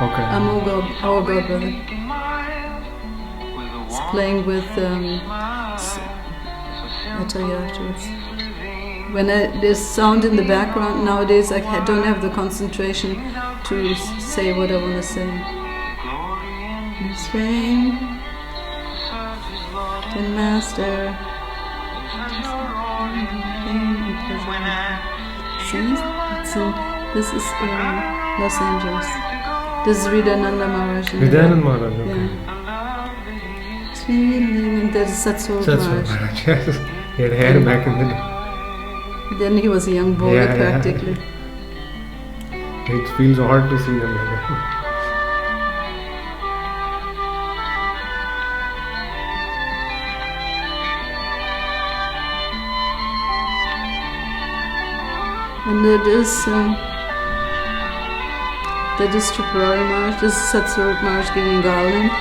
Okay. Our godbrother. He's playing with. I'll tell you afterwards. When there's sound in the background nowadays, I don't have the concentration to say what I want to say. This rain, the master. See, this is Los Angeles. This is Ridananda Maharaj. Ridananda Maharaj, okay. Yeah. And that is Satsvarup Maharaj. Yes. He had hair back in the day. Then he was a young boy, practically. Yeah. It feels hard to see them like that. And that is Tripurari Maharaj. This is Satsvarup Maharaj giving garland.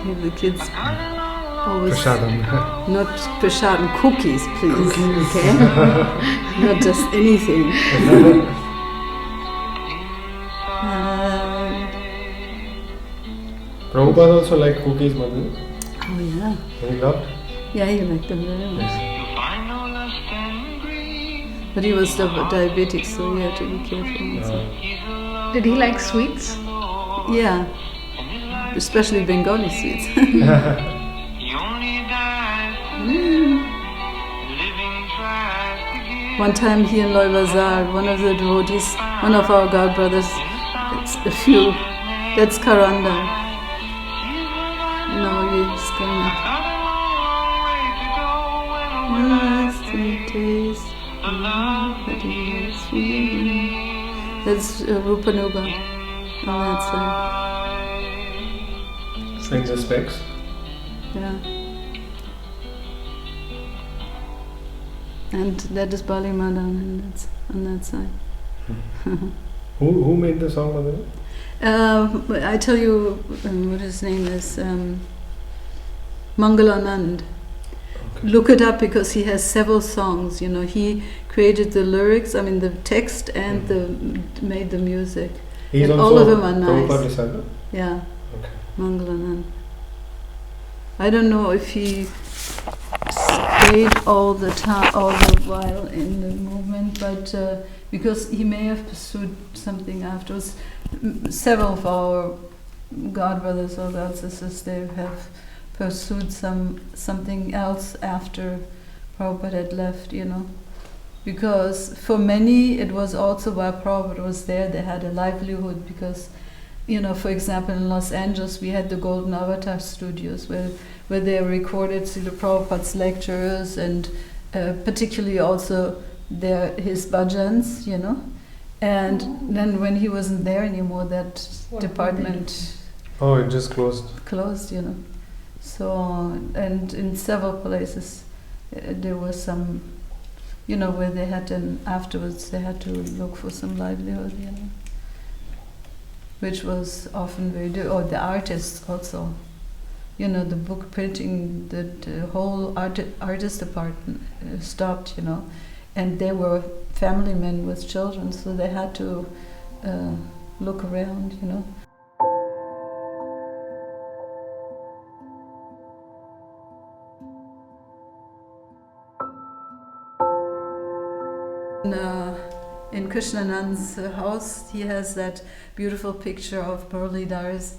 Give the kids always Prasadam. not prasadam, cookies, please. Okay, not just anything. Prabhupada also liked cookies, Mother. Oh yeah. He loved? Yeah, he liked them very much. But he was diabetic, so he had to be careful. Also. Did he like sweets? Yeah, especially Bengali sweets. One time here in Loy Bazaar, one of the devotees, one of our god brothers, that's Karanda. Now he's going. That's Rupanuga on that side. In the specs? Yeah. And that is Bali Madan, and that's on that side. Who made the song, Mother? I tell you what his name is. Mangalanand. Okay. Look it up because he has several songs. You know, he created the lyrics, the text, and made the music. He's and also all of them are nice. Prabhupada disciple? Yeah. Okay. Mangalanand. I don't know if he stayed all the while in the movement, but because he may have pursued something afterwards. Several of our god brothers or god sisters, they have pursued something else after Prabhupada had left, you know. Because for many, it was also while Prabhupada was there, they had a livelihood because, you know, for example, in Los Angeles, we had the Golden Avatar Studios where they recorded Srila Prabhupada's lectures and particularly also his bhajans, you know. And then when he wasn't there anymore, that department... Oh, it just closed. Closed, you know. So, and in several places, there was some, you know, where they had afterwards they had to look for some livelihood, you know. Which was often very or the artists also. You know, the book printing, the whole artist department stopped, you know. And they were family men with children, so they had to look around, you know. In Krishnanand's house, he has that beautiful picture of Muralidharas.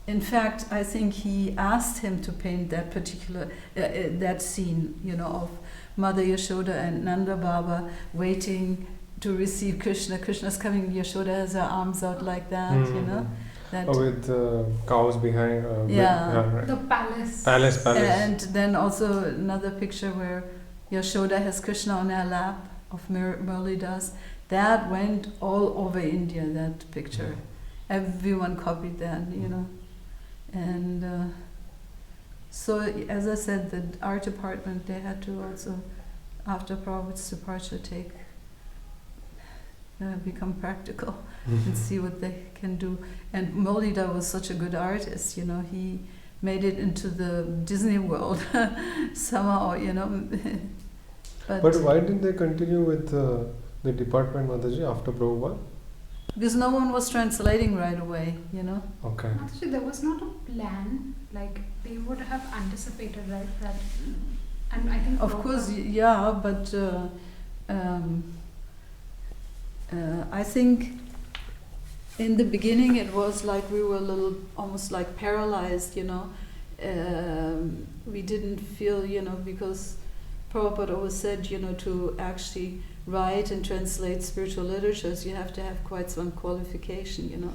In fact, I think he asked him to paint that particular, that scene, you know, of Mother Yashoda and Nanda Baba waiting to receive Krishna. Krishna's coming, Yashoda has her arms out like that, you know. That with cows behind. Right. The palace. Palace. And then also another picture where Yashoda has Krishna on her lap of Muralidharas. That went all over India, that picture. Everyone copied that, you know. And so, as I said, the art department, they had to also, after Prabhupada's departure, become practical and see what they can do. And Muralidhar was such a good artist, you know, he made it into the Disney World somehow, you know. But why didn't they continue with the department, Mataji, after Prabhupada? Because no one was translating right away, you know. Okay. Actually, there was not a plan. Like they would have anticipated, right? That, and I think. Of course, yeah, but I think in the beginning it was like we were a little, almost like paralyzed, you know. We didn't feel, you know, because Prabhupada always said, you know, to actually write and translate spiritual literatures, you have to have quite some qualification, you know.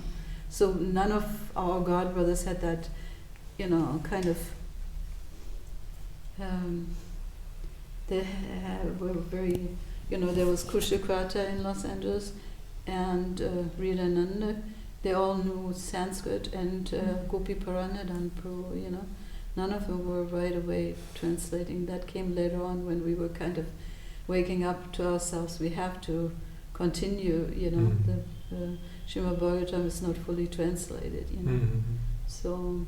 So none of our God brothers had that, you know, kind of. They were very, you know, there was Kushakrata in Los Angeles and Ridananda. They all knew Sanskrit and Gopi Paranadan Prabhu, you know. None of them were right away translating. That came later on when we were kind of waking up to ourselves. We have to continue, you know. The Srimad Bhagavatam is not fully translated, you know. So,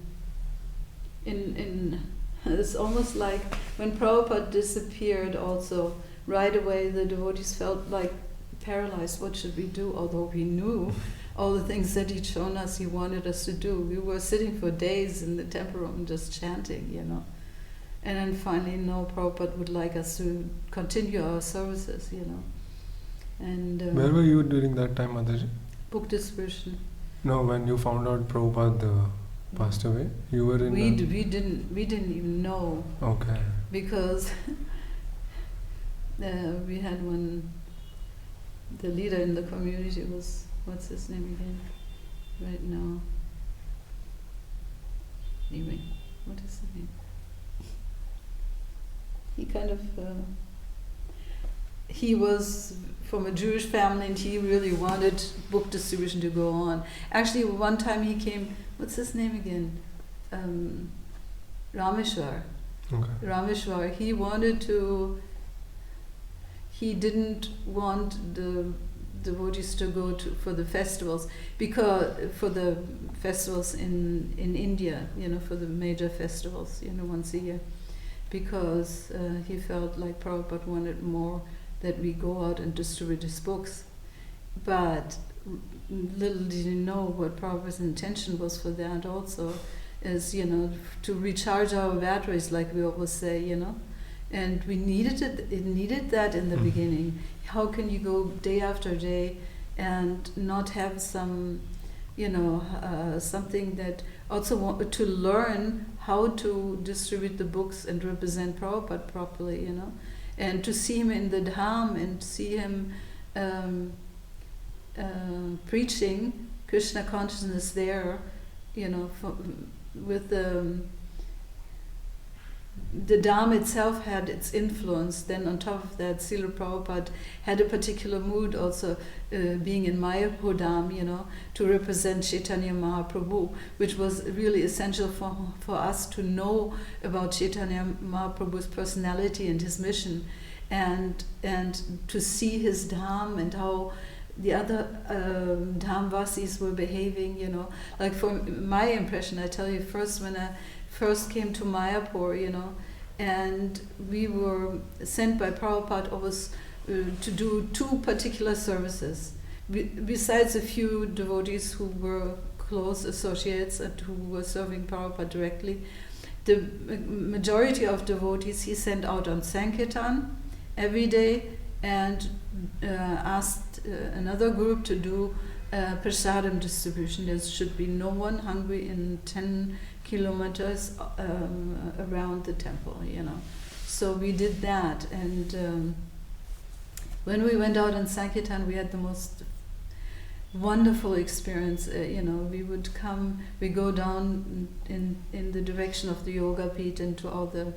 it's almost like when Prabhupada disappeared also, right away the devotees felt like paralyzed. What should we do? Although we knew all the things that he'd shown us, he wanted us to do. We were sitting for days in the temple room just chanting, you know. And then finally, no, Prabhupada would like us to continue our services, you know. And where were you during that time, Mataji? Book distribution. No, when you found out Prabhupada passed away, you were in. We didn't even know. Okay. Because we had one. The leader in the community was, what's his name again? Right now. Anyway, what is his name? He kind of. He was from a Jewish family and he really wanted book distribution to go on. Actually, one time he came, what's his name again? Rameshwar. Okay. Rameshwar. He wanted to, he didn't want the devotees to go to for the festivals, because for the festivals in India, you know, for the major festivals, you know, once a year, because he felt like Prabhupada wanted more that we go out and distribute his books. But little did he know what Prabhupada's intention was for that also, is, you know, to recharge our batteries, like we always say, you know. And we needed it needed that in the beginning. How can you go day after day and not have some, you know, something that also to learn how to distribute the books and represent Prabhupada properly, you know. And to see him in the Dham and see him preaching Krishna Consciousness there, you know, with the Dham itself had its influence. Then on top of that, Srila Prabhupada had a particular mood also, being in Mayapur Dham, you know, to represent Chaitanya Mahaprabhu, which was really essential for us to know about Chaitanya Mahaprabhu's personality and his mission, and to see his Dham and how the other Dhamvasis were behaving, you know. Like for my impression, I tell you, when I first came to Mayapur, you know, and we were sent by Prabhupada always to do two particular services. Besides a few devotees who were close associates and who were serving Prabhupada directly, the majority of devotees he sent out on Sankirtan every day, and asked another group to do prasadam distribution. There should be no one hungry in 10 kilometers around the temple, you know. So we did that, and when we went out on Sankirtan, we had the most wonderful experience. You know, we go down in the direction of the Yoga Pit and to all the,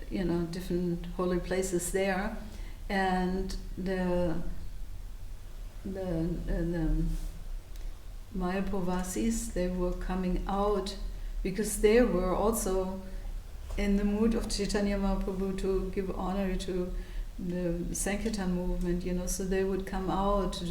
you know, different holy places there, and the Mayapurvasis, they were coming out because they were also in the mood of Chaitanya Mahaprabhu to give honor to the Sankirtan movement, you know, so they would come out,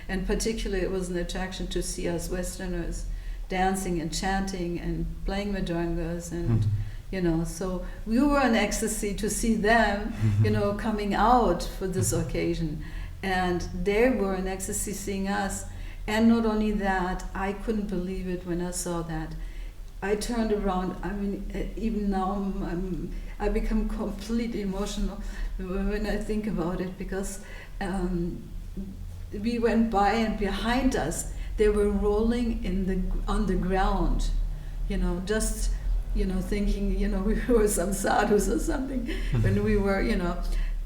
and particularly it was an attraction to see us Westerners dancing and chanting and playing madrangas and you know. So we were in ecstasy to see them, you know, coming out for this occasion, and they were in ecstasy seeing us. And not only that, I couldn't believe it when I saw that. I turned around. I mean, even now I become completely emotional when I think about it, because we went by, and behind us they were rolling on the ground, you know, just, you know, thinking, you know, we were some sadhus or something when we were, you know.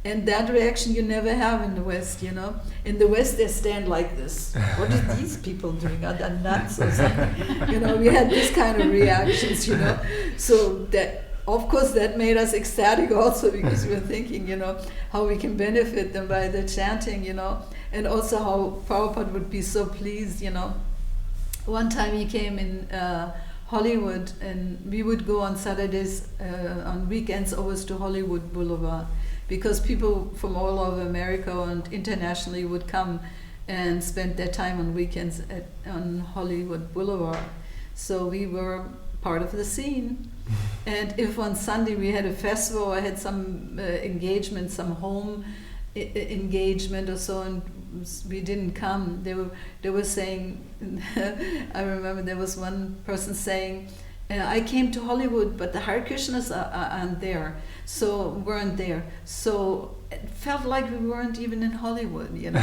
And that reaction you never have in the West, you know. In the West, they stand like this. What are these people doing? Are they nuts or something? You know, we had this kind of reactions, you know. So that, of course, that made us ecstatic also, because we were thinking, you know, how we can benefit them by the chanting, you know, and also how Prabhupada would be so pleased, you know. One time he came in Hollywood, and we would go on Saturdays, on weekends, always to Hollywood Boulevard, because people from all over America and internationally would come and spend their time on weekends on Hollywood Boulevard. So we were part of the scene. And if on Sunday we had a festival, I had some engagement, some home engagement or so, and we didn't come, they were saying, I remember there was one person saying, I came to Hollywood, but the Hare Krishnas aren't there, weren't there. So it felt like we weren't even in Hollywood, you know.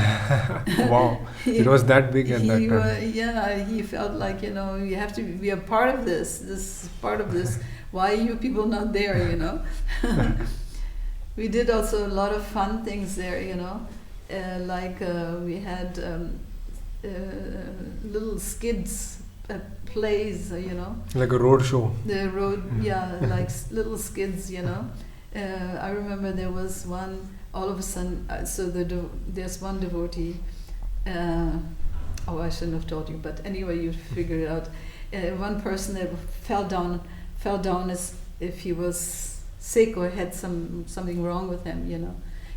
Wow, it was that big at that time. Yeah, he felt like, you know, you have to be a part of this part of this. Why are you people not there, you know? We did also a lot of fun things there, you know. We had little skids, plays, you know. Like a road show. The road, yeah, like little skids, you know. I remember there was one, all of a sudden, there's one devotee, I shouldn't have told you, but anyway, you figure it out. One person that fell down as if he was sick or had something wrong with him, you know.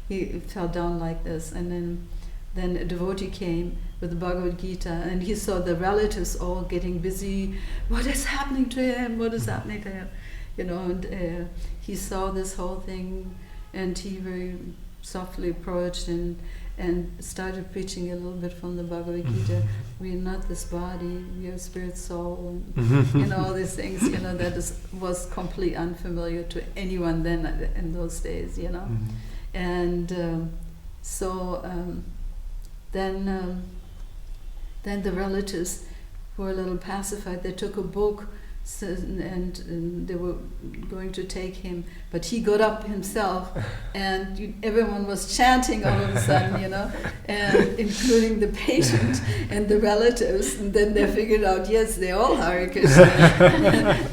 He fell down like this, and then a devotee came with the Bhagavad Gita, and he saw the relatives all getting busy. What is happening to him? What is happening to him? You know, and he saw this whole thing, and he very softly approached and started preaching a little bit from the Bhagavad Gita. We are not this body, we are spirit, soul, and you know, all these things, you know, that was completely unfamiliar to anyone then in those days, you know. And then the relatives were a little pacified. They took a book, and they were going to take him, but he got up himself, and everyone was chanting all of a sudden, you know, and including the patient and the relatives. And then they figured out, yes, they're all Hare Krishna.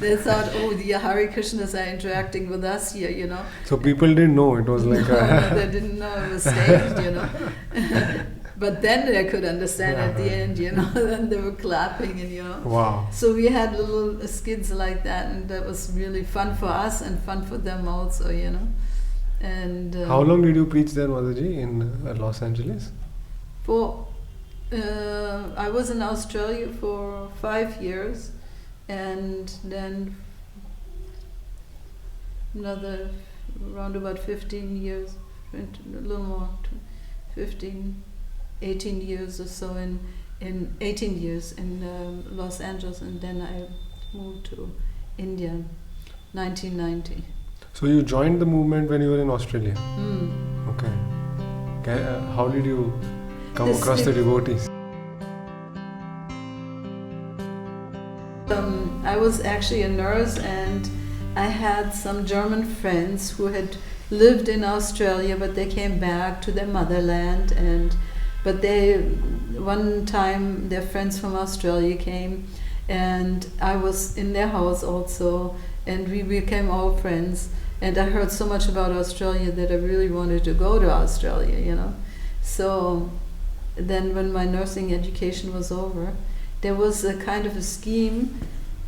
They thought, oh, the Hare Krishnas are interacting with us here, you know. So people didn't know it was like no, they didn't know it was staged, you know. But then they could understand at the end, you know, then they were clapping, and you know. Wow. So we had little skids like that, and that was really fun for us and fun for them also, you know. And how long did you preach there, Mataji, in Los Angeles? I was in Australia for 5 years, and then another around about 15 years, a little more, 18 years or so in 18 years in Los Angeles, and then I moved to India, 1990. So you joined the movement when you were in Australia? Okay. How did you come across the devotees? I was actually a nurse, and I had some German friends who had lived in Australia, but they came back to their motherland, but one time their friends from Australia came, and I was in their house also, and we became all friends. And I heard so much about Australia that I really wanted to go to Australia, you know. So then when my nursing education was over, there was a kind of a scheme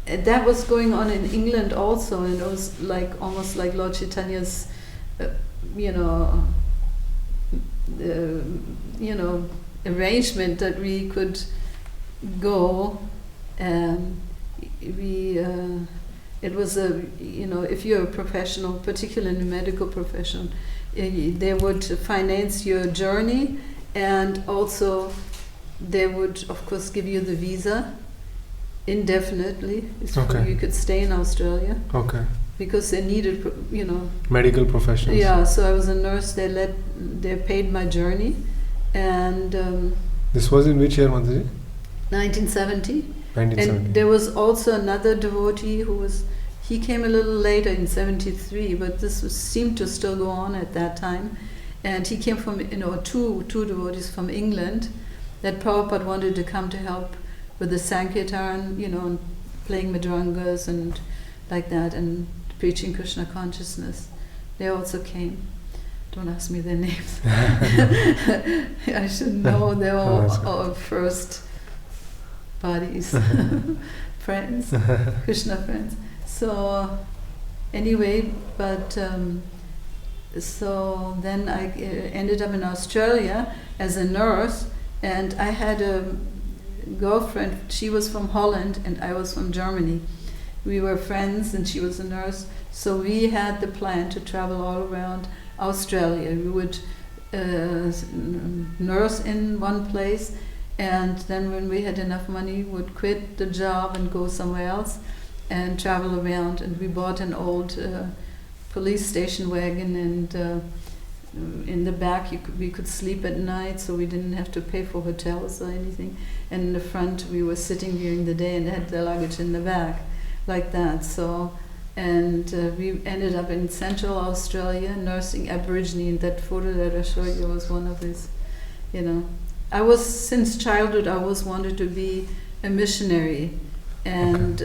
that was going on in England also, and it was like almost like Lord Chaitanya's, arrangement that we could go. We it was if you're a professional, particularly in a medical profession, they would finance your journey, and also they would, of course, give you the visa indefinitely. Okay. You could stay in Australia. Okay. Because they needed, medical professionals. Yeah, so I was a nurse. They paid my journey, and this was in which year, Mataji? 1970. 1970. And there was also another devotee he came a little later in 73, but seemed to still go on at that time. And he came from, two devotees from England that Prabhupada wanted to come to help with the Sankirtan, and playing madrangas and like that, and preaching Krishna Consciousness. They also came. Don't ask me their names. I should know. They're all our first buddies, friends, Krishna friends. So anyway, but so then I ended up in Australia as a nurse, and I had a girlfriend. She was from Holland and I was from Germany. We were friends and she was a nurse, so we had the plan to travel all around Australia. We would nurse in one place, and then when we had enough money, would quit the job and go somewhere else and travel around. And we bought an old police station wagon, and in the back we could sleep at night, so we didn't have to pay for hotels or anything. And in the front we were sitting during the day and had the luggage in the back, like that. So, and we ended up in Central Australia nursing Aborigine. And that photo that I showed you was one of his, I was, since childhood, I always wanted to be a missionary. And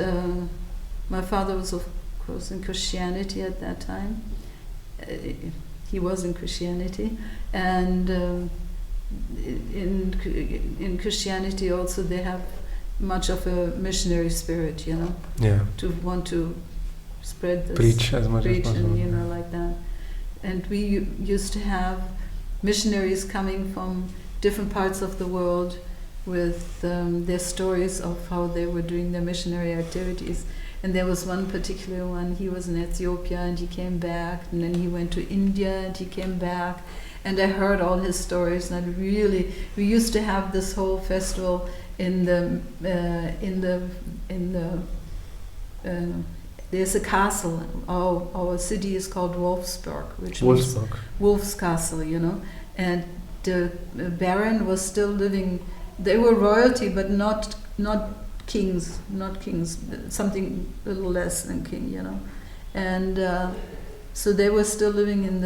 my father was, of course, in Christianity at that time. He was in Christianity. And in Christianity also they have much of a missionary spirit, Yeah. to want to spread this. Preach as much as possible. And, like that. And we used to have missionaries coming from different parts of the world with their stories of how they were doing their missionary activities. And there was one particular one, he was in Ethiopia and he came back, and then he went to India and he came back. And I heard all his stories, and we used to have this whole festival there's a castle. Our city is called Wolfsburg, which means Wolf's Castle, and the Baron was still living. They were royalty, but not kings, something a little less than king, and so they were still living in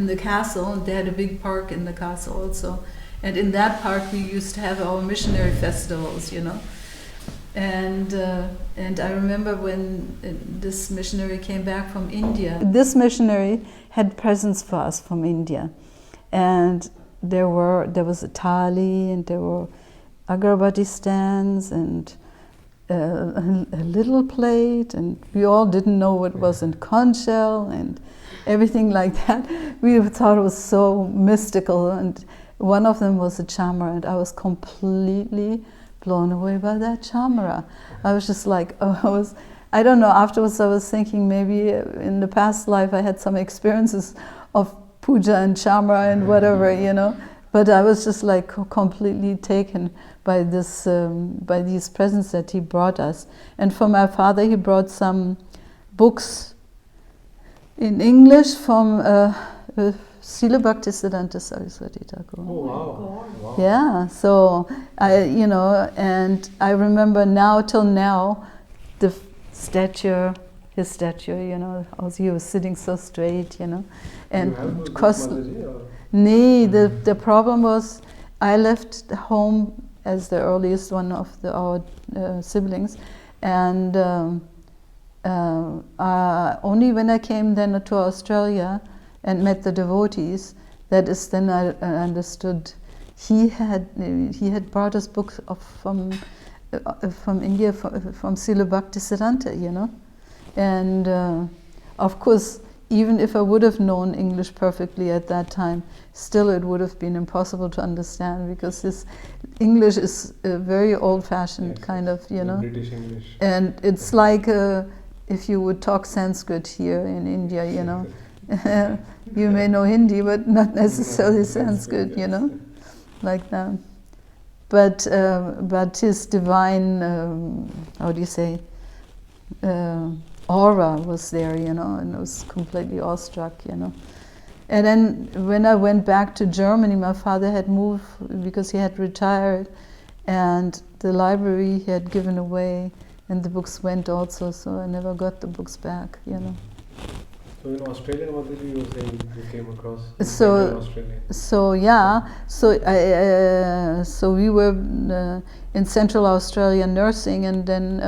the castle, and they had a big park in the castle also. And in that park we used to have our missionary festivals, And I remember when this missionary came back from India. This missionary had presents for us from India, and there was a thali, and there were agarbatti stands, and a little plate, and we all didn't know what was in conch shell and everything like that. We thought it was so mystical, and one of them was a chamara, and I was completely blown away by that chamara. I was just like, I don't know, afterwards I was thinking maybe in the past life I had some experiences of puja and chamara and whatever, but I was just like completely taken by by these presents that he brought us. And for my father he brought some books in English from Srila Bhaktisiddhanta Saraswati Thakur. Oh wow. Yeah, so and I remember till now, the statue, his statue, how he was sitting so straight, and cost. Nee, the problem was I left home as the earliest one of our siblings, and only when I came then to Australia and met the devotees, that is then I understood he had brought us books from India, from Srila Bhaktisiddhanta, and of course, even if I would have known English perfectly at that time, still it would have been impossible to understand, because this English is a very old-fashioned kind of, British English. and it's like if you would talk Sanskrit here in India, you know, you may know Hindi, but not necessarily Sanskrit, you know, like that. But his divine, how do you say, aura was there, you know, and I was completely awestruck, you know. And then when I went back to Germany, my father had moved because he had retired, and the library he had given away, and the books went also, so I never got the books back, you know. So in Australia, what did you say you came across in Australia? So yeah, so we were in Central Australia nursing, and then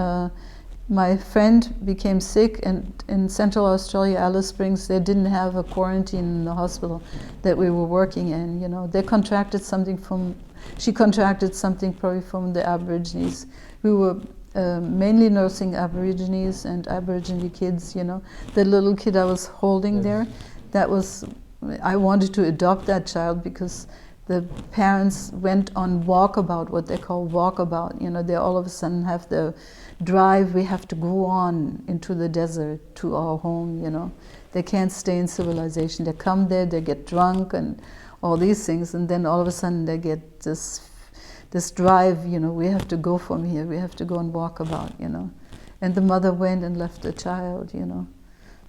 my friend became sick, and in Central Australia, Alice Springs, they didn't have a quarantine in the hospital that we were working in, you know. They contracted something she contracted something probably from the Aborigines. We were mainly nursing Aborigines and Aborigine kids, you know. The little kid I was holding there, I wanted to adopt that child because the parents went on walkabout, what they call walkabout. You know, they all of a sudden have the drive, we have to go on into the desert to our home, you know. They can't stay in civilization. They come there, they get drunk and all these things, and then all of a sudden they get this drive, you know, we have to go from here, we have to go and walk about, you know. And the mother went and left the child, you know.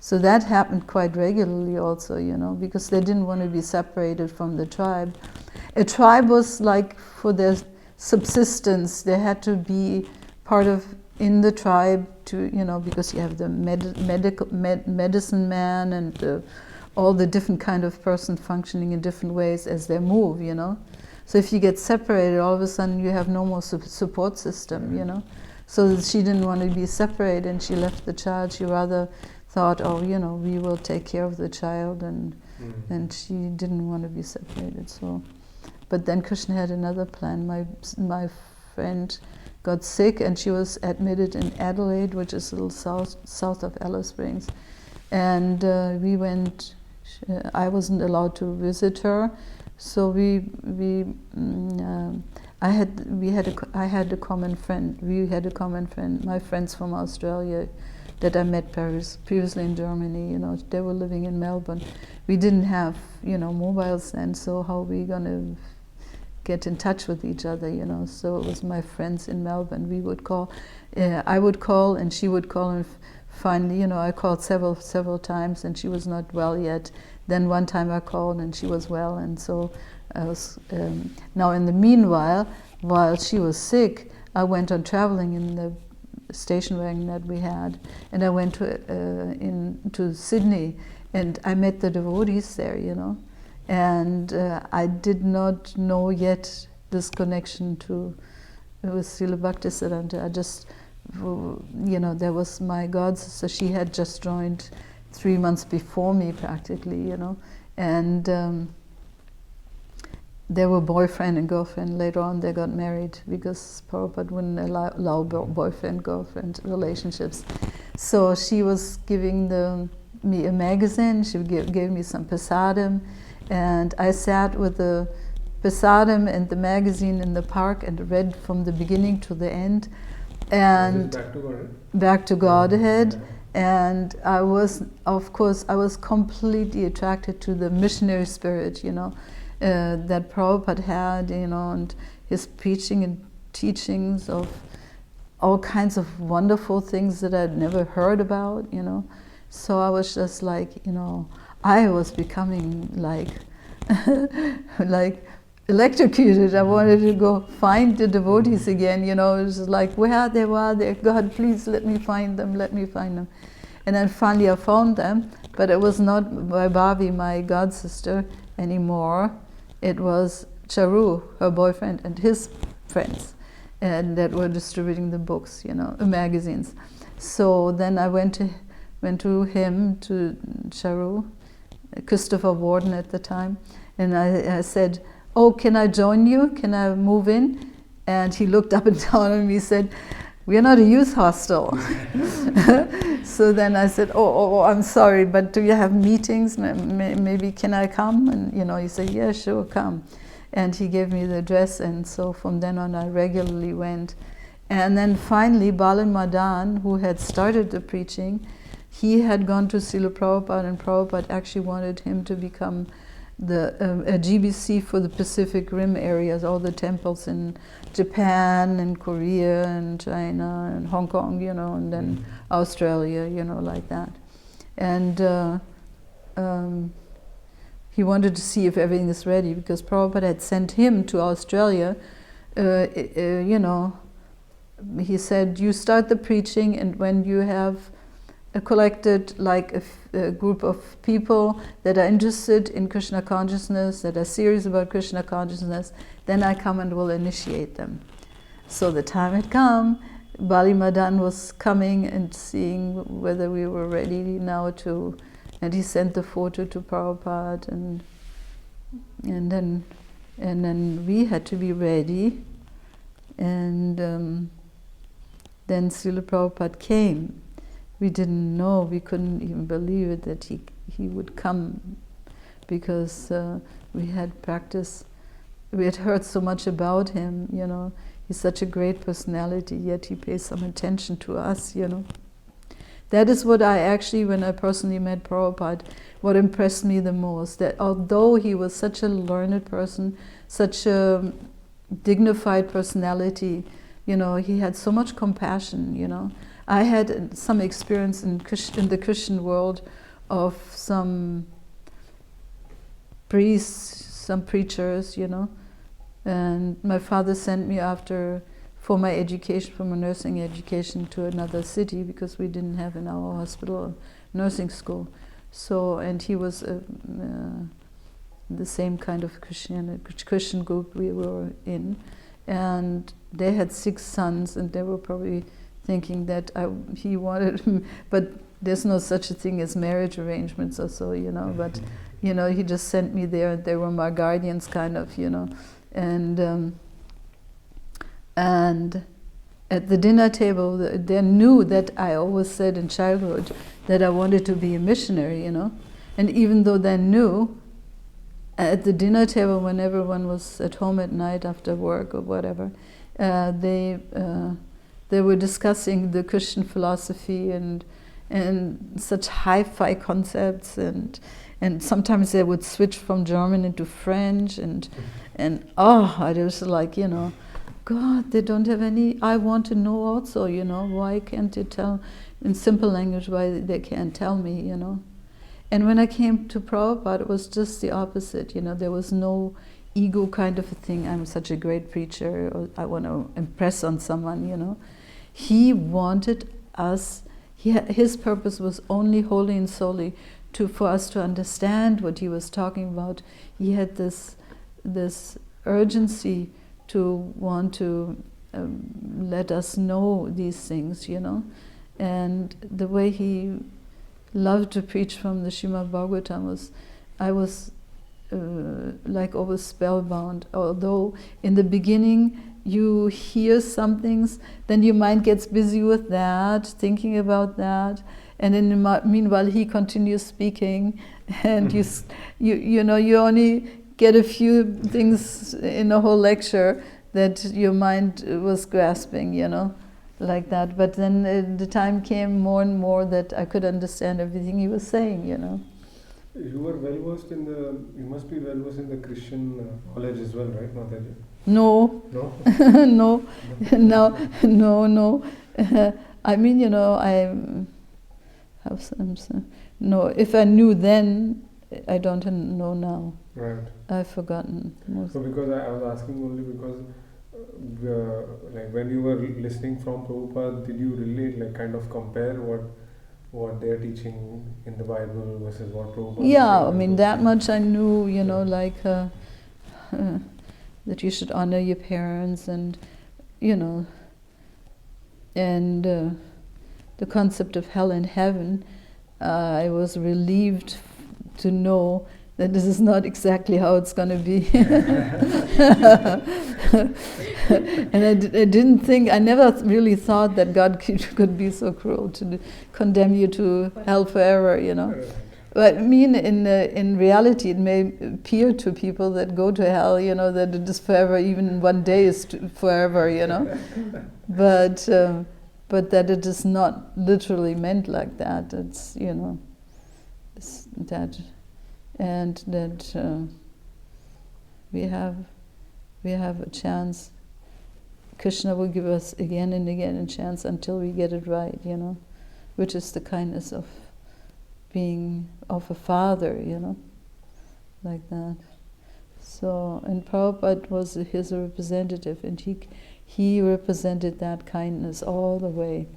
So that happened quite regularly also, you know, because they didn't want to be separated from the tribe. A tribe was like for their subsistence, they had to be part of in the tribe to, you know, because you have the medicine man and all the different kind of person functioning in different ways as they move, you know. So if you get separated, all of a sudden you have no more support system, you know. So she didn't want to be separated, and she left the child. She rather thought, oh, you know, we will take care of the child, and she didn't want to be separated. So, but then Krishna had another plan. My friend got sick, and she was admitted in Adelaide, which is a little south of Alice Springs, and we went. I wasn't allowed to visit her. So I had a common friend. We had a common friend. My friends from Australia that I met previously in Germany. You know, they were living in Melbourne. We didn't have, you know, mobiles then. So how are we gonna get in touch with each other? You know. So it was my friends in Melbourne. We would call. I would call, and she would call, and finally, you know, I called several times, and she was not well yet. Then one time I called and she was well, and so I was. Now in the meanwhile, while she was sick, I went on traveling in the station wagon that we had, and I went to Sydney, and I met the devotees there, you know, and I did not know yet this connection with Srila Bhaktisiddhanta. I just, you know, there was my god sister. She had just joined 3 months before me, practically, you know, and they were boyfriend and girlfriend. Later on, they got married because Prabhupada wouldn't allow boyfriend-girlfriend relationships. So she was giving me a magazine. She gave me some prasadam, and I sat with the prasadam and the magazine in the park and read from the beginning to the end. And back to Godhead. Yeah. And I was, of course, completely attracted to the missionary spirit, you know, that Prabhupada had, you know, and his preaching and teachings of all kinds of wonderful things that I'd never heard about, you know. So I was just like, you know, I was becoming like, like electrocuted. I wanted to go find the devotees again, you know. It was like, where are they? God, please let me find them, let me find them. And then finally I found them, but it was not my Bhavi, my god sister, anymore. It was Charu, her boyfriend, and his friends, and that were distributing the books, you know, magazines. So then I went to him, to Charu, Christopher Warden at the time, and I said, oh, can I join you? Can I move in? And he looked up and down at me and said, we're not a youth hostel. So then I said, oh, I'm sorry, but do you have meetings? Maybe can I come? And, you know, he said, yeah, sure, come. And he gave me the address, and so from then on I regularly went. And then finally, Balin Madan, who had started the preaching, he had gone to Srila Prabhupada, and Prabhupada actually wanted him to become a GBC for the Pacific Rim areas, all the temples in Japan and Korea and China and Hong Kong, and then Australia, like that. And he wanted to see if everything is ready, because Prabhupada had sent him to Australia. He said, you start the preaching, and when you have collected like a group of people that are interested in Krishna consciousness, that are serious about Krishna consciousness, then I come and will initiate them. So the time had come. Bali Madan was coming and seeing whether we were ready now to, and he sent the photo to Prabhupada, and then we had to be ready, and then Srila Prabhupada came. We didn't know, we couldn't even believe it that he would come, because we had practiced, we had heard so much about him, He's such a great personality, yet he pays some attention to us, That is what I actually, when I personally met Prabhupada, what impressed me the most, that although he was such a learned person, such a dignified personality, he had so much compassion, I had some experience in the Christian world of some priests, some preachers, and my father sent me for my education, for my nursing education, to another city, because we didn't have in our hospital a nursing school. So, and he was the same kind of Christian group we were in, and they had 6 sons, and they were probably thinking that he wanted him, but there's no such a thing as marriage arrangements or so, but, he just sent me there, and they were my guardians, kind of, and at the dinner table, they knew that I always said in childhood that I wanted to be a missionary, and even though they knew, at the dinner table, when everyone was at home at night after work or whatever, they were discussing the Christian philosophy and such hi-fi concepts, and sometimes they would switch from German into French, and I was like, God, they don't have any, I want to know also, why can't you tell in simple language, why they can't tell me, And when I came to Prabhupada, it was just the opposite, there was no ego kind of a thing, I'm such a great preacher, or I want to impress on someone, He wanted us, his purpose was only wholly and solely for us to understand what he was talking about. He had this urgency to want to let us know these things, And the way he loved to preach from the Srimad Bhagavatam I was like always spellbound. Although in the beginning you hear some things, then your mind gets busy with that, thinking about that, and then meanwhile he continues speaking, and you only get a few things in a whole lecture that your mind was grasping, like that. But then the time came more and more that I could understand everything he was saying, You were well versed you must be well versed in the Christian knowledge as well, right, Mataji? No. No? No. I mean, I have some. No, if I knew then, I don't know now. Right. I've forgotten most. So because I was asking only because like when you were listening from Prabhupada, did you relate, like kind of compare what they're teaching in the Bible versus what Prabhupada? Yeah, I mean that much I knew, like that you should honor your parents, and and the concept of hell and heaven. I was relieved to know that this is not exactly how it's going to be. And I didn't think, I never really thought that God could be so cruel to condemn you to hell forever, But I mean, in reality, it may appear to people that go to hell, that it is forever. Even one day is forever, but that it is not literally meant like that. It's it's that, and that we have a chance. Krishna will give us again and again a chance until we get it right, which is the kindness of being of a father, like that. So, and Prabhupada was his representative, and he represented that kindness all the way.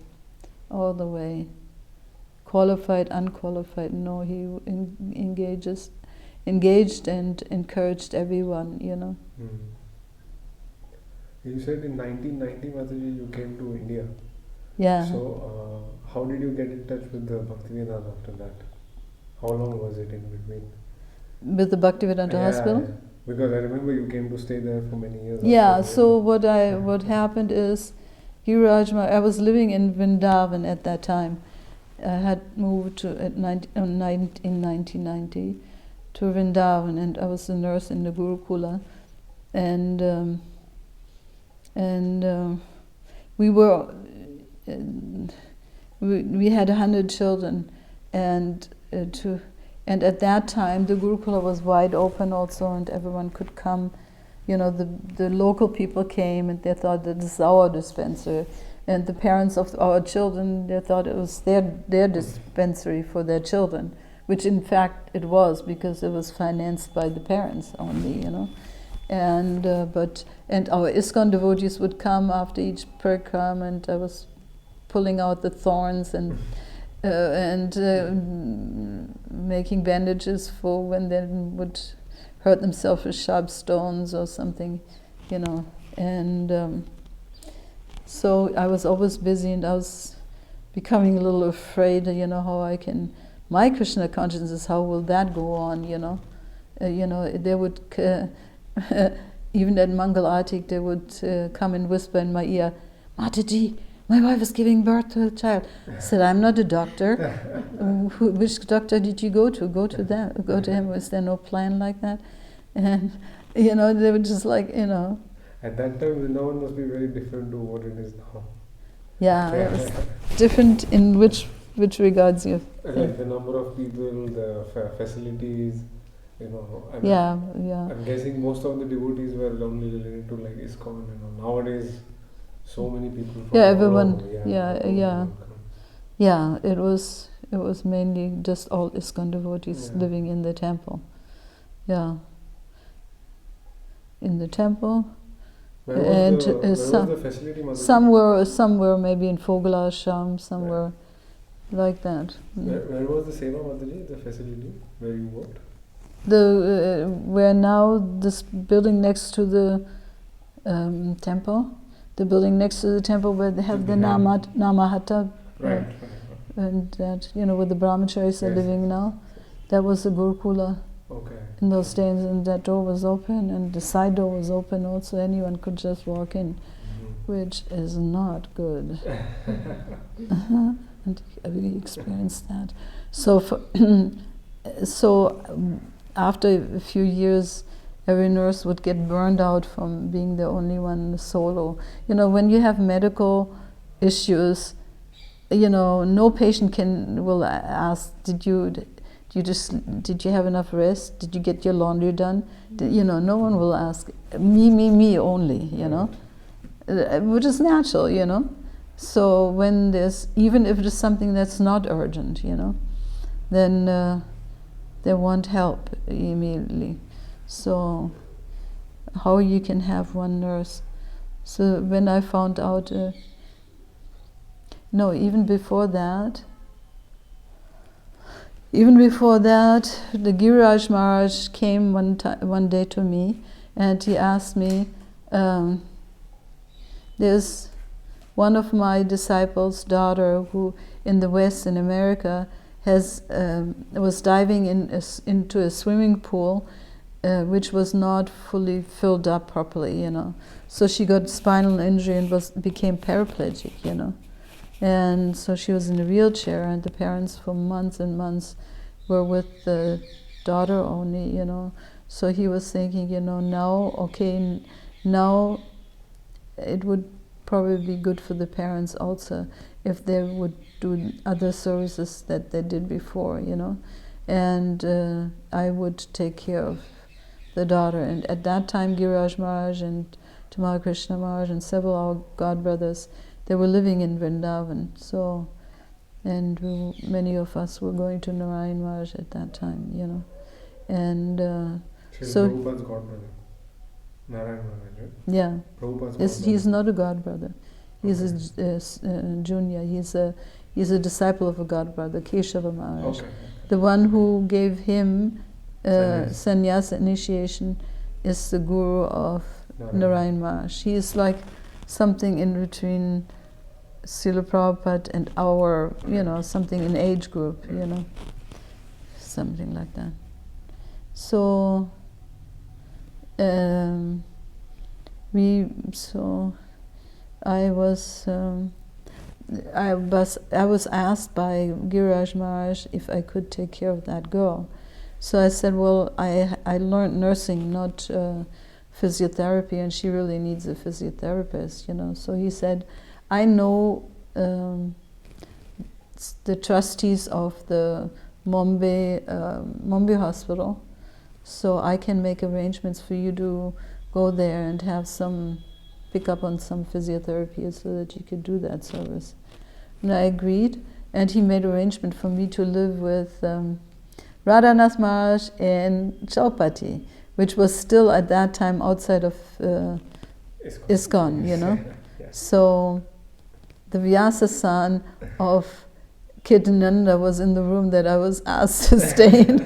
Qualified, unqualified, no, he engaged and encouraged everyone, You said in 1990, Mataji, you came to India. Yeah. So, how did you get in touch with the Bhaktivedanta after that? How long was it in between? With the Bhaktivedanta Hospital? Yeah. Because I remember you came to stay there for many years. Yeah, so what happened is, I was living in Vrindavan at that time. I had moved in 1990 to Vrindavan, and I was a nurse in the Gurukula. And we were... we had 100 children, and at that time the Gurukula was wide open also, and everyone could come. The local people came, and they thought that this is our dispensary, and the parents of our children, they thought it was their dispensary for their children, which in fact it was, because it was financed by the parents only, And our ISKCON devotees would come after each parikram, and I was pulling out the thorns and making bandages for when they would hurt themselves with sharp stones or something, And so I was always busy, and I was becoming a little afraid, how I can... My Krishna consciousness, how will that go on, They would... even at Mangal Artik, they would come and whisper in my ear, "Mataji, my wife is giving birth to a child." I said, "I'm not a doctor." Which doctor did you go to? Go to them. Go to him. Was there no plan like that? And they were just like, At that time, Vrindavan must be very different to what it is now. Yeah, it was different in which regards you. Like the number of people, the facilities. I'm guessing most of the devotees were only related to like ISKCON. Nowadays, so many people. From everyone. Around, Yeah, it was mainly just all ISKCON devotees living in the temple. Yeah. In the temple. Where was the facility? Some were maybe in Fogalasham, some were like that. Where was the Seva Mataji, the facility where you worked? Where now this building next to the temple, the building next to the temple where they have the Namahata, right. And that, where the brahmacharis are living now, that was the Gurukula. Okay. In those days, and that door was open, and the side door was open also, anyone could just walk in, which is not good. And we experienced that. So after a few years, every nurse would get burned out from being the only one solo. When you have medical issues, no patient will ask, did you have enough rest? Did you get your laundry done? No one will ask. Me only, which is natural, So when even if it is something that's not urgent, then they want help immediately. So how you can have one nurse? So when I found out, even before that, the Giriraj Maharaj came one day to me, and he asked me, there's one of my disciples' daughter who in the West, in America, was diving into a swimming pool which was not fully filled up properly, So she got spinal injury and became paraplegic, And so she was in a wheelchair, and the parents for months and months were with the daughter only, So he was thinking, now it would probably be good for the parents also if they would do other services that they did before, And I would take care of the daughter. And at that time, Giriraj Maharaj and Tamal Krishna Maharaj and several of our god brothers, they were living in Vrindavan. So, and many of us were going to Narayan Maharaj at that time, And so Prabhupada's godbrother, Narayan Maharaj, right? Yeah, Prabhupada's he's not a god brother. He's a junior. He's a disciple of a god brother, Keshava Maharaj. Okay. The one who gave him sannyasa initiation is the guru of Narayan Maharaj. He is like something in between Srila Prabhupada and our, something in age group, something like that. So, I was asked by Giriraj Maharaj if I could take care of that girl. So I said, well, I learned nursing, not physiotherapy, and she really needs a physiotherapist, So he said, I know the trustees of the Mumbai hospital, so I can make arrangements for you to go there and have pick up on some physiotherapy so that you could do that service. And I agreed, and he made arrangement for me to live with Radhanath Maharaj in Chaupati, which was still at that time outside of ISKCON, Yes. So the Vyasa-san of Kirtananda was in the room that I was asked to stay in.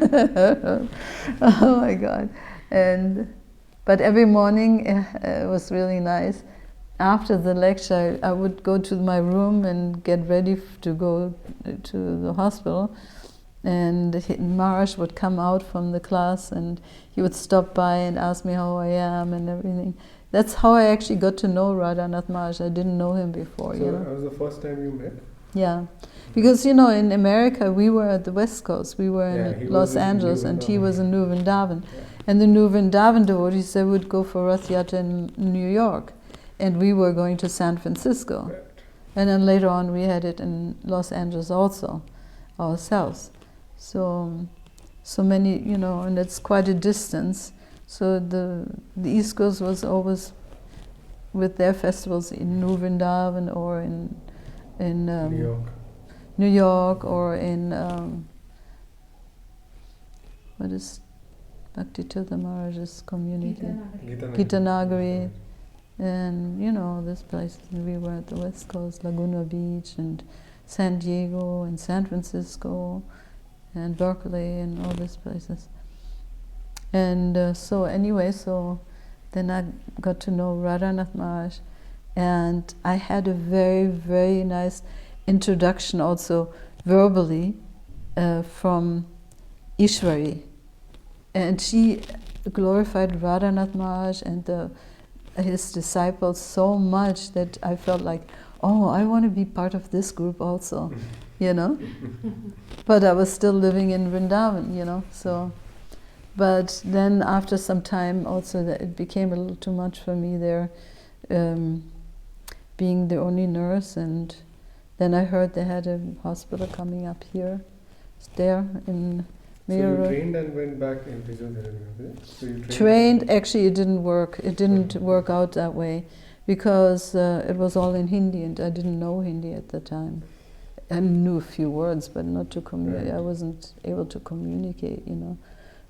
Oh my God. But every morning it was really nice. After the lecture, I would go to my room and get ready to go to the hospital. And Maharaj would come out from the class and he would stop by and ask me how I am and everything. That's how I actually got to know Radhanath Maharaj. I didn't know him before. So that was the first time you met? Yeah. Because, in America, we were at the West Coast. We were in Los Angeles, and he was in New Vrindavan. Yeah. And the New Vrindavan devotees, they would go for Rath Yatra in New York. And we were going to San Francisco. Right. And then later on, we had it in Los Angeles also, ourselves. So many, and it's quite a distance. So the East Coast was always with their festivals in New Vrindavan or in New York or in what is Bhakti Tirtha Maharaj's community? Gitanagari. And these places. And we were at the West Coast, Laguna Beach and San Diego and San Francisco and Berkeley and all these places. And so then I got to know Radhanath Maharaj, and I had a very, very nice introduction also verbally from Ishwari. And she glorified Radhanath Maharaj and his disciples so much that I felt like, oh, I want to be part of this group also, But I was still living in Vrindavan, so. But then after some time also that it became a little too much for me there, being the only nurse. And then I heard they had a hospital coming up here, there in Mayor Road. So you trained and went back in physiotherapy? So you trained, actually it didn't work. It didn't work out that way because it was all in Hindi and I didn't know Hindi at the time. I knew a few words, but not to communicate. Right. I wasn't able to communicate,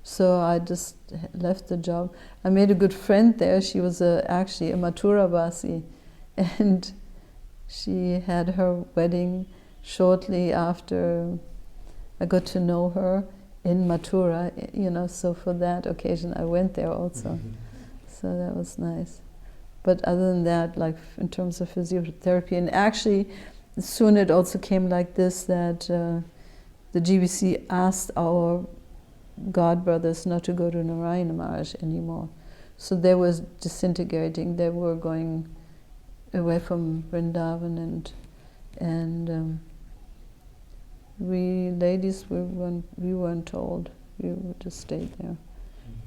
So I just left the job. I made a good friend there. She was actually a Mathura Vasi, and she had her wedding shortly after I got to know her in Mathura, so for that occasion I went there also. Mm-hmm. So that was nice. But other than that, like in terms of physiotherapy, and actually soon it also came like this, that the GBC asked our god brothers not to go to Narayana Maharaj anymore. So they were disintegrating. They were going away from Vrindavan, and We ladies, we weren't told. We just stayed there.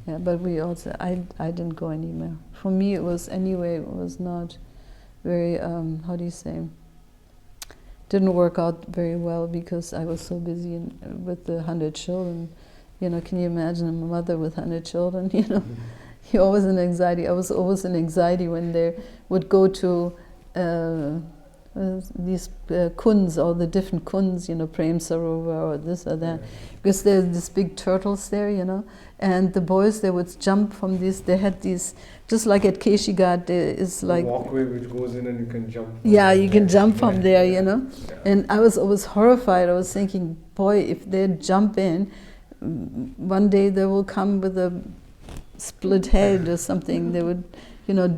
Yeah, but we also, I didn't go anywhere. For me, it was not very, how do you say, didn't work out very well because I was so busy with the 100 children. You know, can you imagine a mother with 100 children? You know, you're always in anxiety. I was always in anxiety when they would go to these kunds, all the different kunds, you know, Prem Sarovar or this or that, because there's these big turtles there, you know, and the boys, they would jump from these, they had these, just like at Keshigat, there is like... a walkway which goes in and you can jump. Yeah, you can jump from there, you know. Yeah. And I was always horrified. I was thinking, boy, if they jump in, one day they will come with a split head or something. They would, you know,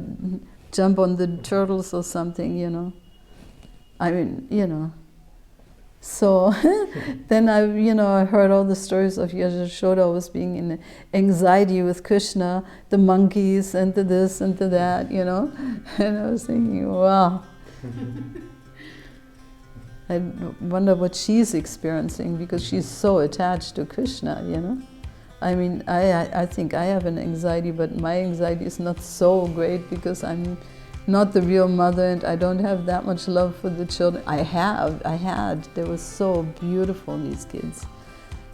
jump on the turtles or something, you know. I mean, you know. So then I heard all the stories of Yashoda always being in anxiety with Krishna, the monkeys and the this and the that, you know. And I was thinking, wow. I wonder what she's experiencing because she's so attached to Krishna, you know. I mean, I think I have an anxiety, but my anxiety is not so great because I'm not the real mother and I don't have that much love for the children. I had. They were so beautiful, these kids.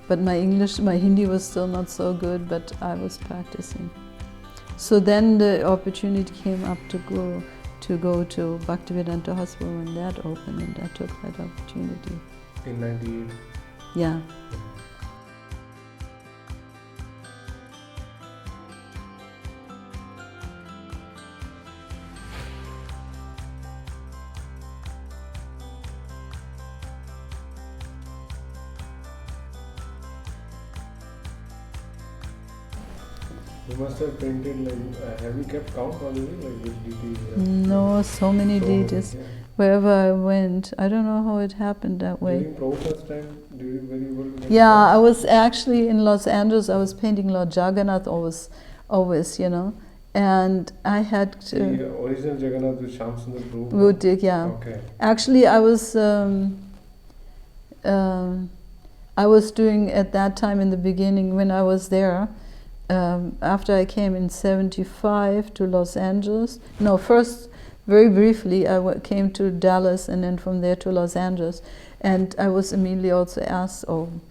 But my Hindi was still not so good, but I was practicing. So then the opportunity came up to go to Bhaktivedanta Hospital when that opened, and I took that opportunity. In 98? Yeah. You must have painted like, have you kept count already, like which deities? No, so many deities. Yeah. Wherever I went, I don't know how it happened that way. During Prabhupada's time, were you able to make Yeah, I was actually in Los Angeles. I was painting Lord Jagannath always, you know. And I had the original Jagannath with Shyam Sundar Prabhu? We did, yeah. Okay. Actually, I was doing at that time in the beginning when I was there. After I came in 75 to Los Angeles. No, first, very briefly, I came to Dallas and then from there to Los Angeles. And I was immediately also asked, who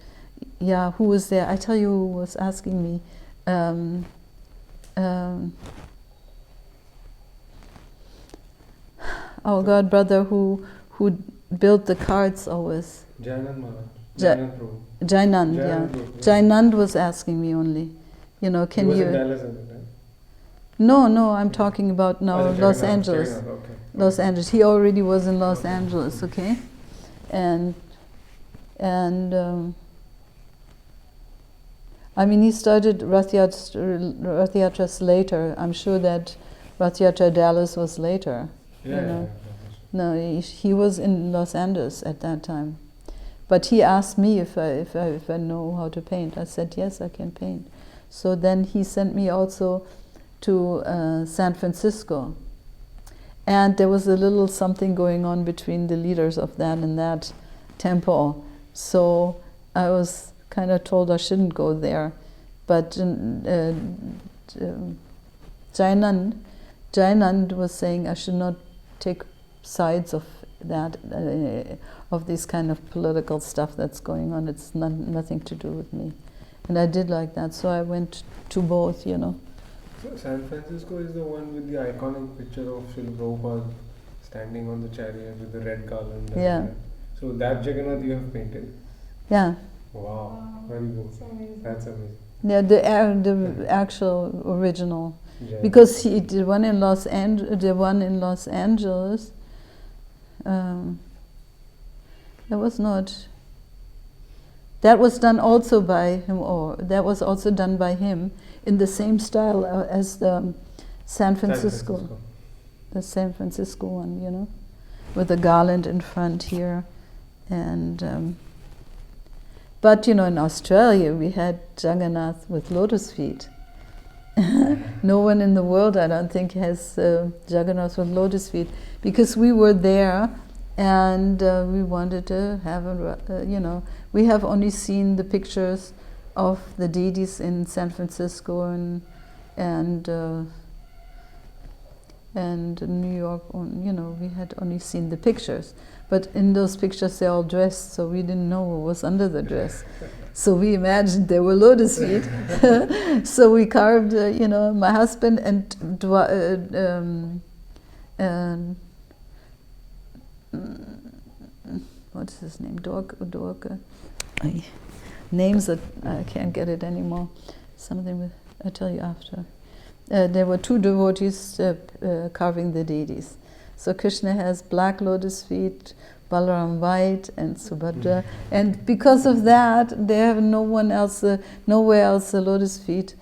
was there? I tell you who was asking me. God, brother who built the cards always. Jainand Maharaj. Jainand, yeah. Jainand was asking me only. You know, can he was you... in Dallas at the time? No, I'm talking about now Los Angeles. Okay. Los Angeles. He already was in Los Angeles, okay? And I mean, he started Rath Yatras later. I'm sure that Rath Yatra Dallas was later. Yeah, you know? No, he was in Los Angeles at that time. But he asked me if I know how to paint. I said, yes, I can paint. So then he sent me also to San Francisco. And there was a little something going on between the leaders of that and that temple. So I was kind of told I shouldn't go there. But Jainand was saying I should not take sides of that, of this kind of political stuff that's going on. It's nothing to do with me. And I did like that, so I went to both, you know. So San Francisco is the one with the iconic picture of Srila Prabhupada standing on the chariot with the red garland. Yeah. So that Jagannath you have painted? Yeah. Wow, very good. That's amazing. Yeah, the actual original. Yeah. Because the one in Los Angeles, that was not... That was done also by him, or that was also done by him in the same style as the San Francisco. The San Francisco one, you know, with a garland in front here. And but, you know, in Australia we had Jagannath with lotus feet. No one in the world, I don't think, has Jagannath with lotus feet, because we were there And we wanted to have we have only seen the pictures of the deities in San Francisco and New York. We had only seen the pictures, but in those pictures they're all dressed, so we didn't know what was under the dress. So we imagined there were lotus feet. So we carved, my husband and what's his name? Dorka. Names that I can't get it anymore. Something with, I'll tell you after. There were two devotees carving the deities. So Krishna has black lotus feet, Balaram white, and Subhadra. And because of that, they have nowhere else the lotus feet.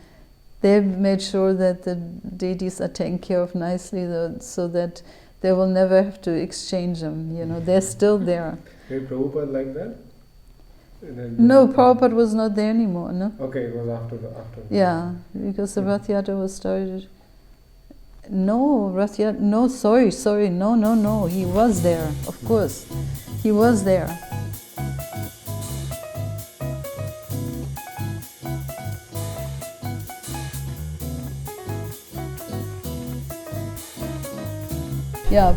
They've made sure that the deities are taken care of nicely, so that they will never have to exchange them. They're still there. Did Prabhupada like that? No, Prabhupada was not there anymore. No. Okay, it was after. Yeah, because the Rath Yatra was started. No, Rath Yatra. No, sorry. No. He was there, of course. He was there. Yeah,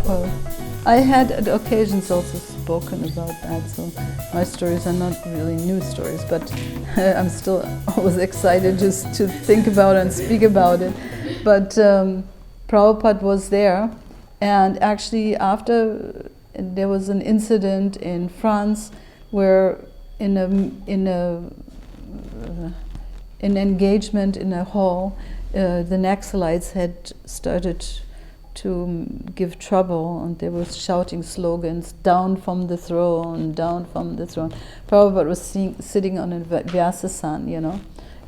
I had occasions also spoken about that, so my stories are not really new stories, but I'm still always excited just to think about it and speak about it. But Prabhupada was there, and actually after there was an incident in France where in an engagement in a hall, the Naxalites had started to give trouble, and they were shouting slogans, "Down from the throne, down from the throne." Prabhupada was sitting on a Vyasasana,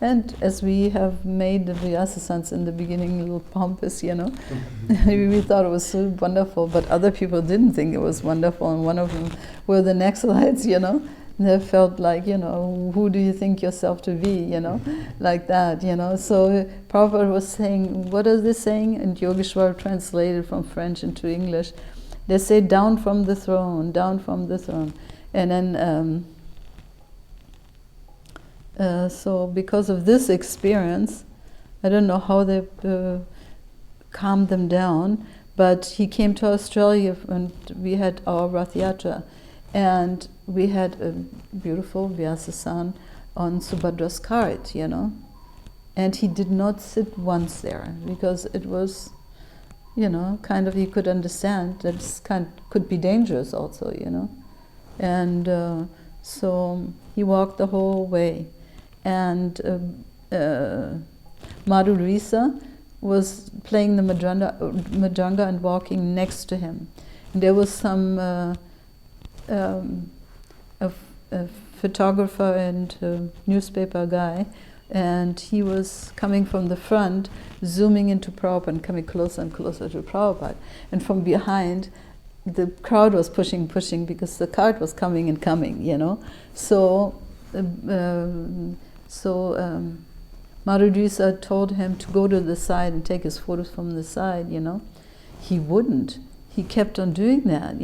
and as we have made the Vyasasans in the beginning a little pompous, we thought it was so wonderful, but other people didn't think it was wonderful, and one of them were the Naxalites, They felt like, who do you think yourself to be, like that, So Prabhupada was saying, what are they saying? And Yogeshwar translated from French into English. They say, down from the throne, down from the throne. And then, so because of this experience, I don't know how they calmed them down, but he came to Australia and we had our Rath Yatra. And we had a beautiful Vyasasana on Subhadra's cart, And he did not sit once there because it was, kind of, he could understand that it could be dangerous also, And so he walked the whole way. And Madhurisa was playing the Madranga and walking next to him. And there was some a photographer and a newspaper guy, and he was coming from the front, zooming into Prabhupada and coming closer and closer to Prabhupada. And from behind, the crowd was pushing because the cart was coming and coming, So Madhurisa told him to go to the side and take his photos from the side, He wouldn't. He kept on doing that,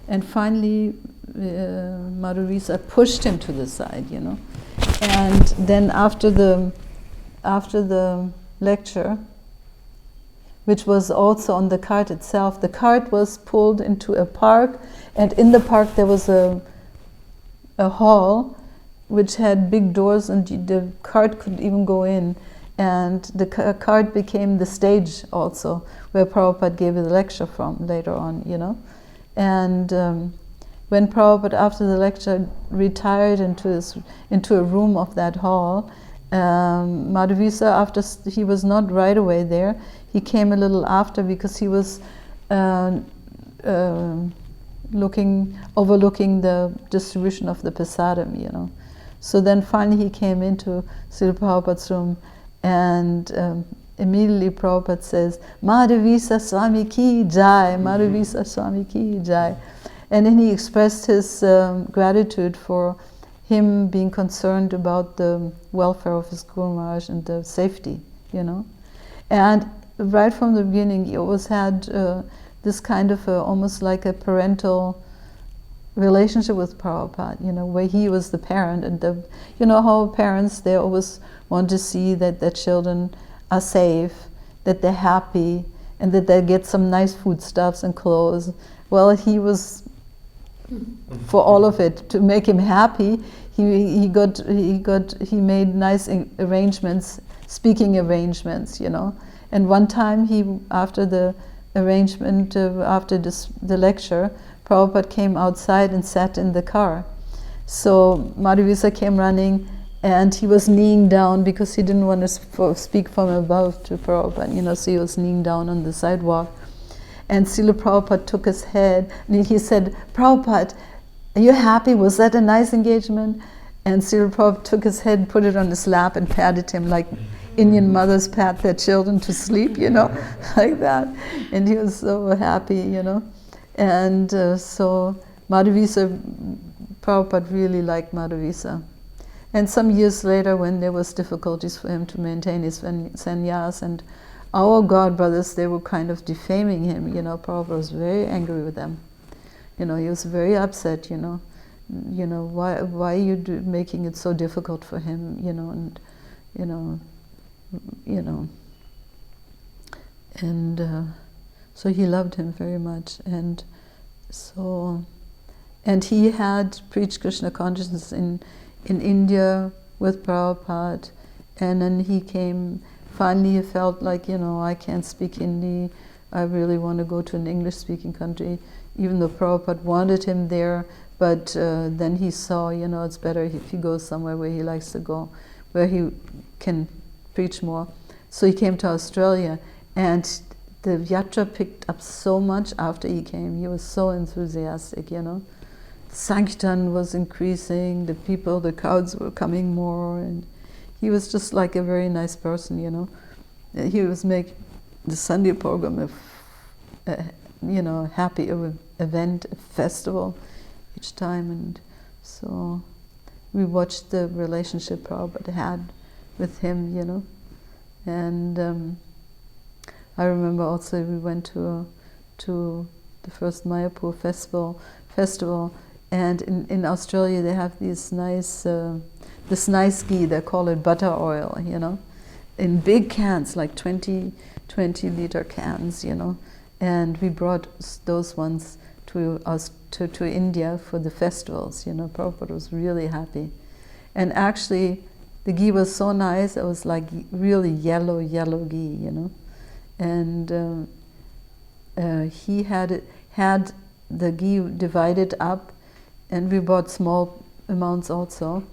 And finally, Madhurisa pushed him to the side, And then after the lecture, which was also on the cart itself, the cart was pulled into a park, and in the park there was a hall which had big doors, and the cart could even go in. And the cart became the stage also, where Prabhupada gave a lecture from later on, And when Prabhupada, after the lecture, retired into a room of that hall, Madhurisa, after he was not right away there, he came a little after because he was overlooking the distribution of the prasadam, So then finally he came into Srila Prabhupada's room, and immediately Prabhupada says, Madhurisa Swami ki jai, Madhurisa Swami ki jai. And then he expressed his gratitude for him being concerned about the welfare of his Guru Maharaj and the safety, And right from the beginning, he always had this kind of almost like a parental relationship with Prabhupada, where he was the parent, and how parents, they always want to see that their children are safe, that they're happy, and that they get some nice foodstuffs and clothes. Well, he was for all of it to make him happy. He made nice arrangements, speaking arrangements, And one time after the arrangement, after the lecture, Prabhupada came outside and sat in the car. So Madhavisa came running, and he was kneeling down because he didn't want to speak from above to Prabhupada, so he was kneeling down on the sidewalk. And Srila Prabhupada took his head, and he said, "Prabhupada, are you happy? Was that a nice engagement?" And Srila Prabhupada took his head, put it on his lap, and patted him like Indian mothers pat their children to sleep, like that. And he was so happy, And so Madhavisa, Prabhupada really liked Madhavisa. And some years later, when there was difficulties for him to maintain his sannyas, and our god brothers, they were kind of defaming him, Prabhupada was very angry with them. He was very upset, why are you making it so difficult for him, and so he loved him very much, and he had preached Krishna consciousness in India with Prabhupada, and then he came. Finally, he felt like, I can't speak Hindi. I really want to go to an English-speaking country, even though Prabhupada wanted him there. But then he saw, it's better if he goes somewhere where he likes to go, where he can preach more. So he came to Australia, and the yatra picked up so much after he came. He was so enthusiastic, Sankirtan was increasing, the crowds were coming more, and he was just like a very nice person, He was making the Sunday program a happy event, a festival each time, and so we watched the relationship Prabhupada had with him, And I remember also we went to the first Mayapur festival, and in Australia they have this nice ghee, they call it butter oil, in big cans, like 20 liter cans, and we brought those ones to India for the festivals, Prabhupada was really happy. And actually the ghee was so nice, it was like really yellow ghee, And he had the ghee divided up, and we bought small amounts also.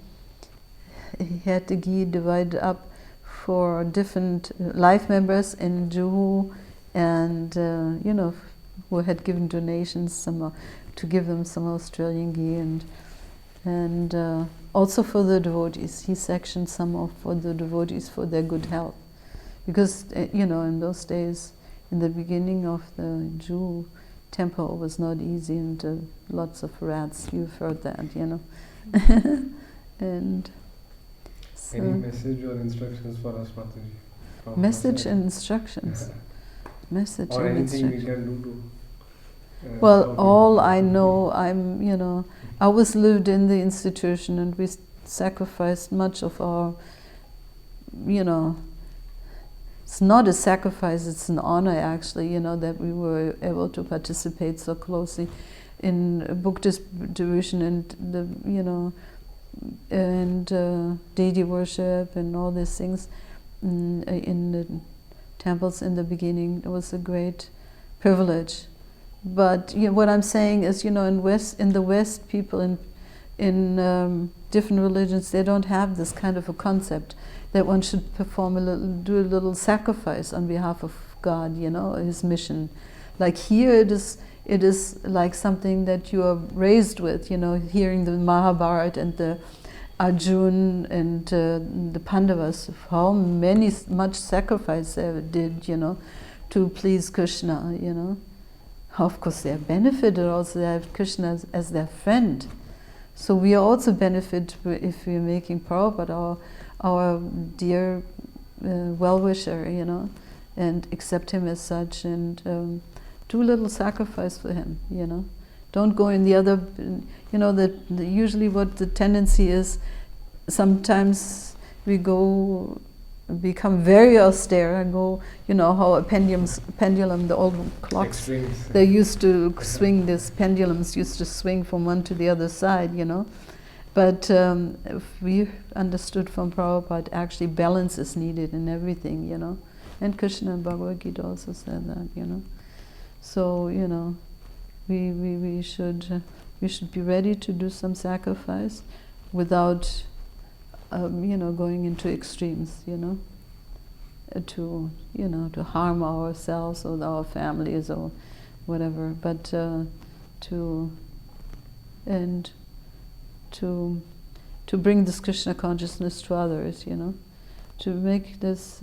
He had the ghee divided up for different life members in Juhu, and who had given donations to give them some Australian ghee, and also for the devotees. He sectioned some off for the devotees for their good health, because in those days, in the beginning of the Juhu temple, was not easy, and lots of rats. You've heard that, and. So any message or instructions for us, Mataji? Message and instructions. Message or and anything instructions. we can do to. Well, all I know, I was lived in the institution, and we sacrificed much of our, it's not a sacrifice, it's an honor actually, that we were able to participate so closely in book distribution and and deity worship and all these things in the temples in the beginning. It was a great privilege. But what I'm saying is, in the West, people in different religions, they don't have this kind of a concept that one should do a little sacrifice on behalf of God, His mission. Like here, it is like something that you are raised with, hearing the Mahabharata and the Arjun and the Pandavas, how much sacrifice they did, to please Krishna, Of course, they are benefited also. They have Krishna as their friend. So we also benefit if we are making Prabhupada our dear well-wisher, and accept him as such, and do a little sacrifice for him, Don't go in the other, you know, usually what the tendency is, sometimes we become very austere and go, you know, how a pendulum, the old clocks, Extremes. they used to swing, these pendulums used to swing from one to the other side, you know. But if we understood from Prabhupada, actually balance is needed in everything, you know. And Krishna in Bhagavad Gita also said that, you know. So, you know, we should be ready to do some sacrifice without, you know, going into extremes, you know, to harm ourselves or our families or whatever, but to bring this Krishna consciousness to others, you know, to make this.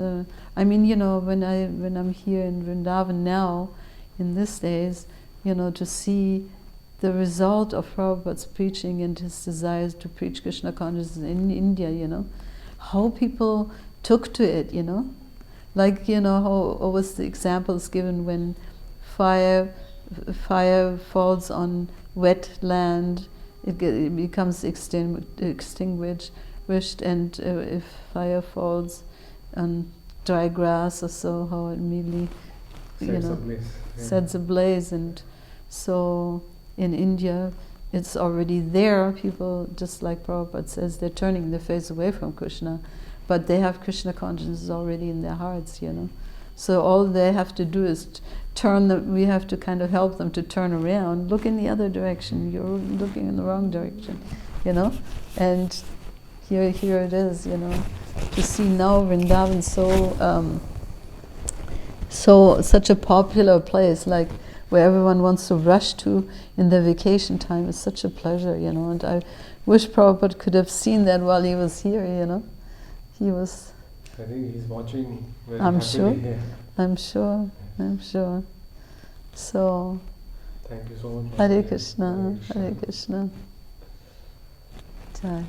I mean, you know, when I'm here in Vrindavan now, in these days, you know, to see the result of Prabhupada's preaching and his desires to preach Krishna consciousness in India, you know, how people took to it, you know, like, you know, how always the examples given when fire falls on wet land, it becomes extinguished, and if fire falls on dry grass or so, how it immediately, you know, sets ablaze. And so in India, it's already there. People, just like Prabhupada says, they're turning their face away from Krishna, but they have Krishna consciousness already in their hearts, you know. So all they have to do is we have to kind of help them to turn around, look in the other direction. You're looking in the wrong direction, you know. And here it is, you know. To see now Vrindavan such a popular place, like where everyone wants to rush to in their vacation time, is such a pleasure, you know. And I wish Prabhupada could have seen that while he was here, you know. He was. I think he's watching very I'm happily. sure. Yeah. I'm sure. So. Thank you so much. Hare Krishna. Hare Krishna. Jai.